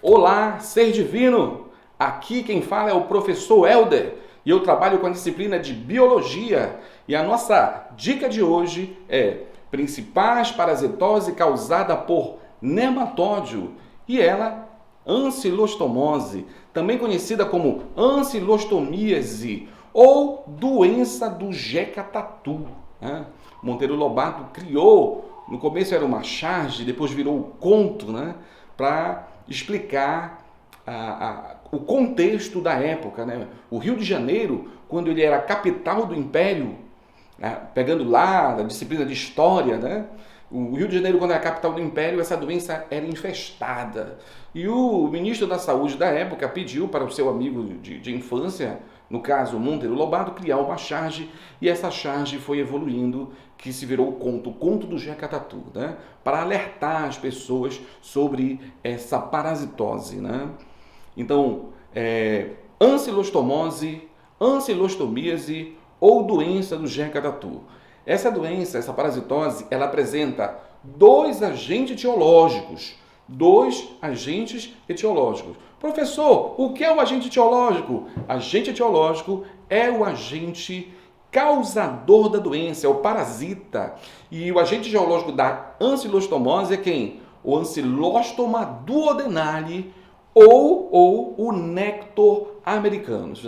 Olá, ser divino! Aqui quem fala é o professor Helder e eu trabalho com a disciplina de Biologia. E a nossa dica de hoje é principais parasitose causada por nematóide e ela, ancilostomose, também conhecida como ancilostomíase ou doença do jeca-tatu. Monteiro Lobato criou, no começo era uma charge, depois virou o conto, para explicar o contexto da época. O Rio de Janeiro, quando ele era a capital do Império, pegando lá a disciplina de História, o Rio de Janeiro, quando era a capital do Império, essa doença era infestada. E o ministro da Saúde da época pediu para o seu amigo de infância, no caso Monteiro Lobato, criar uma charge, e essa charge foi evoluindo, que se virou o conto do jeca-tatu, para alertar as pessoas sobre essa parasitose. Então, ancilostomose, ancilostomíase ou doença do jeca-tatu. Essa doença, essa parasitose, ela apresenta dois agentes etiológicos. Professor, o que é o agente etiológico? Agente etiológico é o agente causador da doença, é o parasita. E o agente etiológico da ancilostomose é quem? O Ancylostoma duodenale ou o Nector americanus,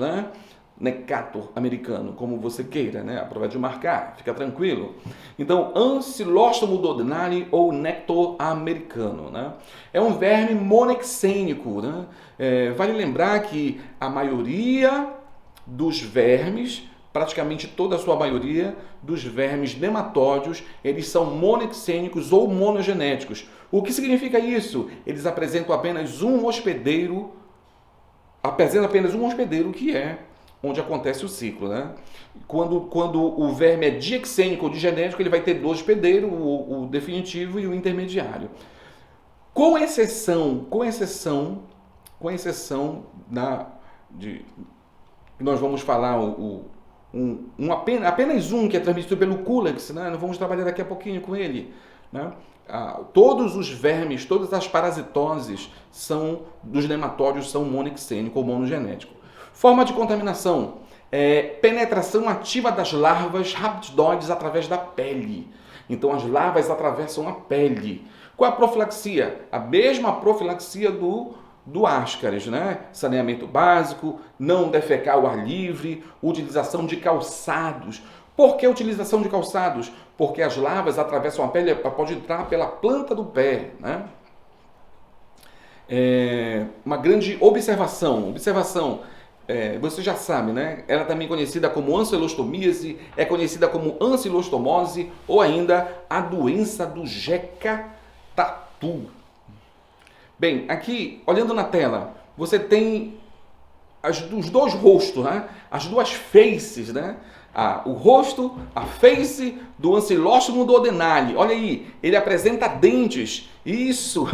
Necator americano, como você queira, a prova de marcar, fica tranquilo. Então, Ancylostoma duodenale ou Nector americano, é um verme monexênico, vale lembrar que a maioria dos vermes, praticamente toda a sua maioria dos vermes nematódios, eles são monexênicos ou monogenéticos. O que significa isso? Eles apresentam apenas um hospedeiro, que é onde acontece o ciclo. Quando o verme é diexênico ou digenético, ele vai ter dois hospedeiros, o definitivo e o intermediário. Com exceção nós vamos falar apenas um que é transmitido pelo Culex, nós vamos trabalhar daqui a pouquinho com ele. Todos os vermes, todas as parasitoses dos nematódios são monexênico ou monogenético. Forma de contaminação, penetração ativa das larvas raptoides através da pele. Então as larvas atravessam a pele. Qual a profilaxia? A mesma profilaxia do Ascaris, Saneamento básico, não defecar ao ar livre, utilização de calçados. Por que utilização de calçados? Porque as larvas atravessam a pele, pode entrar pela planta do pé. Uma grande observação, você já sabe, ela também é conhecida como ancilostomíase, é conhecida como ancilostomose ou ainda a doença do jeca-tatu. Bem, aqui, olhando na tela, você tem os dois rostos, as duas faces, o rosto, a face do Ancylostoma duodenale. Olha aí, ele apresenta dentes. Isso,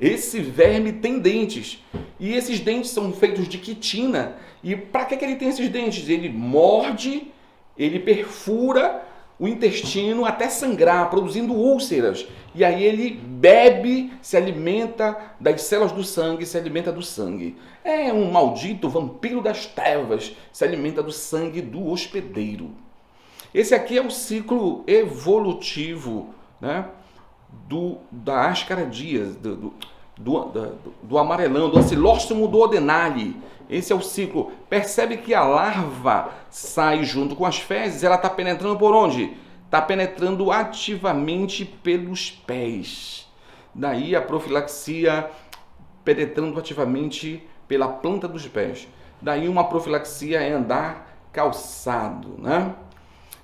esse verme tem dentes. E esses dentes são feitos de quitina. E para que ele tem esses dentes? Ele morde, ele perfura o intestino até sangrar, produzindo úlceras. E aí ele bebe, se alimenta das células do sangue, se alimenta do sangue. É um maldito vampiro das trevas, se alimenta do sangue do hospedeiro. Esse aqui é o ciclo evolutivo, da ascaridias, do amarelão, do Ancylostoma duodenale. Esse é o ciclo. Percebe que a larva sai junto com as fezes, ela está penetrando por onde? Está penetrando ativamente pelos pés. Daí a profilaxia penetrando ativamente pela planta dos pés. Daí uma profilaxia é andar calçado.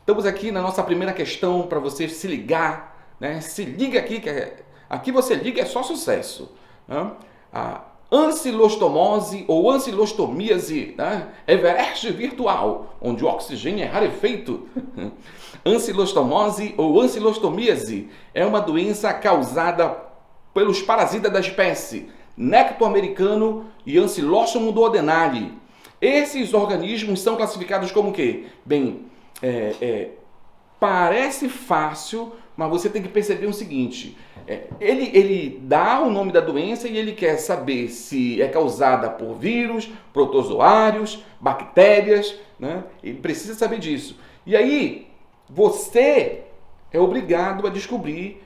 Estamos aqui na nossa primeira questão para você se ligar. Se liga aqui, aqui você liga é só sucesso. A ancilostomose ou ancilostomíase, Everest virtual, onde o oxigênio é rarefeito. Ancilostomose ou ancilostomíase é uma doença causada pelos parasitas da espécie Nector americano e Ancylostoma duodenale. Esses organismos são classificados como o quê? Bem, parece fácil mas você tem que perceber o seguinte, ele dá o nome da doença e ele quer saber se é causada por vírus, protozoários, bactérias, né? Ele precisa saber disso. E aí, você é obrigado a descobrir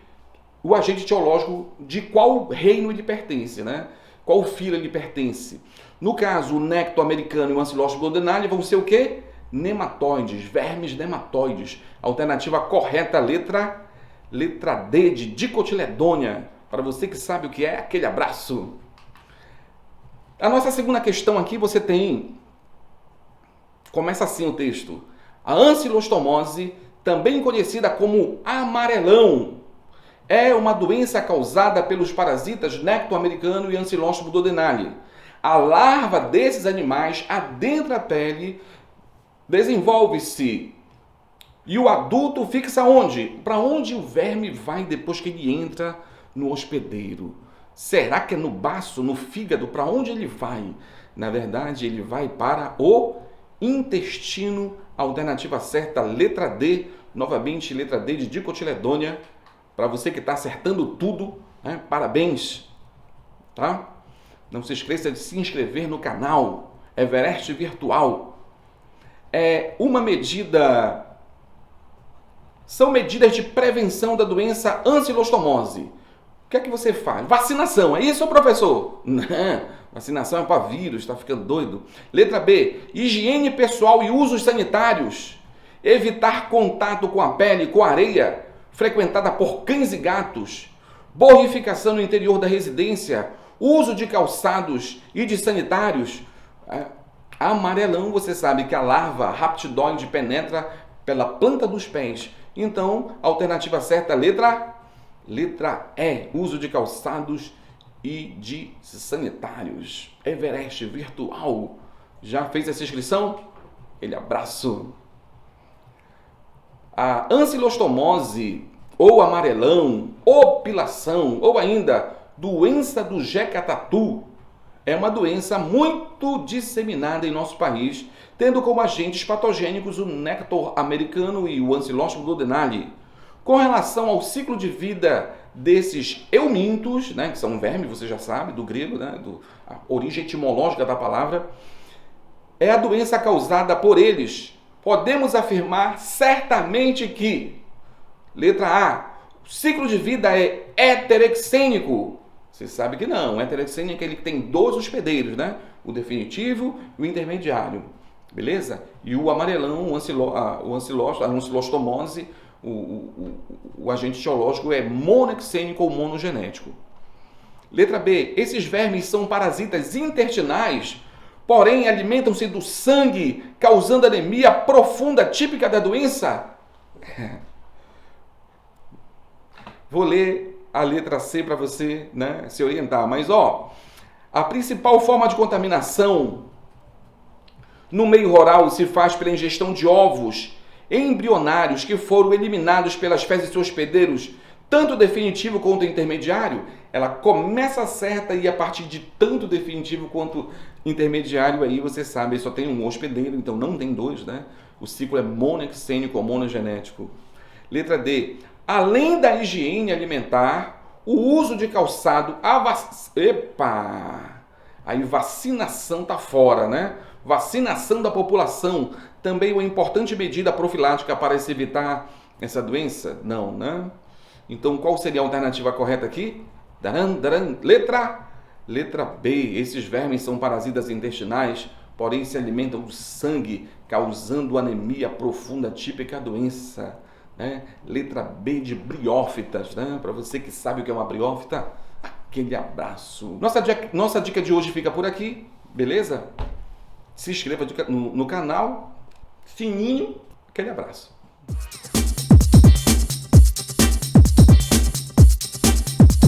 o agente etiológico de qual reino ele pertence, né? Qual fila ele pertence. No caso, o nécto americano e o Ancylostom duodenale vão ser o quê? Nematóides, vermes nematóides. Alternativa correta, letra D, de dicotiledônia. Para você que sabe o que é, aquele abraço. A nossa segunda questão aqui, você tem... Começa assim o texto. A ancilostomose, também conhecida como amarelão, é uma doença causada pelos parasitas nécto americano e Ancylostom duodenale. A larva desses animais adentra a pele, desenvolve-se e o adulto fixa onde? Para onde o verme vai depois que ele entra no hospedeiro? Será que é no baço, no fígado? Para onde ele vai? Na verdade, ele vai para o intestino. Alternativa certa, letra D. Novamente, letra D de dicotiledônia. Para você que está acertando tudo, né? Parabéns, tá? Não se esqueça de se inscrever no canal Everest Virtual. São medidas de prevenção da doença ancilostomose. O que é que você faz? Vacinação, é isso, professor? Não, vacinação é para vírus, está ficando doido. Letra B, higiene pessoal e usos sanitários. Evitar contato com a pele, com a areia, frequentada por cães e gatos, borrificação no interior da residência, uso de calçados e de sanitários. Amarelão, você sabe que a larva raptidoide penetra pela planta dos pés. Então, a alternativa certa, letra E, uso de calçados e de sanitários. Everest Virtual. Já fez essa inscrição? Aquele abraço. A ancilostomose, ou amarelão, opilação, ou ainda doença do Jeca-Tatu, é uma doença muito disseminada em nosso país, tendo como agentes patogênicos o néctar americano e o Ancylostom duodenale. Com relação ao ciclo de vida desses eumintos, né, que são vermes, você já sabe, do grego, né, a origem etimológica da palavra, é a doença causada por eles. Podemos afirmar certamente que, letra A, o ciclo de vida é heterexênico. Você sabe que não, o heterexênico é aquele que tem 2 hospedeiros, né? O definitivo e o intermediário, beleza? E o amarelão, a ancilostomose, o agente etiológico é monexênico ou monogenético. Letra B, esses vermes são parasitas intestinais, porém alimentam-se do sangue, causando anemia profunda típica da doença? Vou ler a letra C para você, né, se orientar. Mas, a principal forma de contaminação no meio rural se faz pela ingestão de ovos embrionários que foram eliminados pelas fezes de hospedeiros, tanto definitivo quanto intermediário. Ela começa certa e a partir de tanto definitivo quanto intermediário, aí você sabe, só tem um hospedeiro, então não tem 2, né? O ciclo é monexênico ou monogenético. Letra D. Além da higiene alimentar, o uso de calçado, aí vacinação tá fora, né? Vacinação da população também é uma importante medida profilática para se evitar essa doença? Não, né? Então, qual seria a alternativa correta aqui? Letra B. Esses vermes são parasitas intestinais, porém se alimentam do sangue, causando anemia profunda típica doença. Né? Letra B de briófitas, né? Para você que sabe o que é uma briófita, aquele abraço. Nossa dica de hoje fica por aqui, beleza? Se inscreva no canal, sininho, aquele abraço.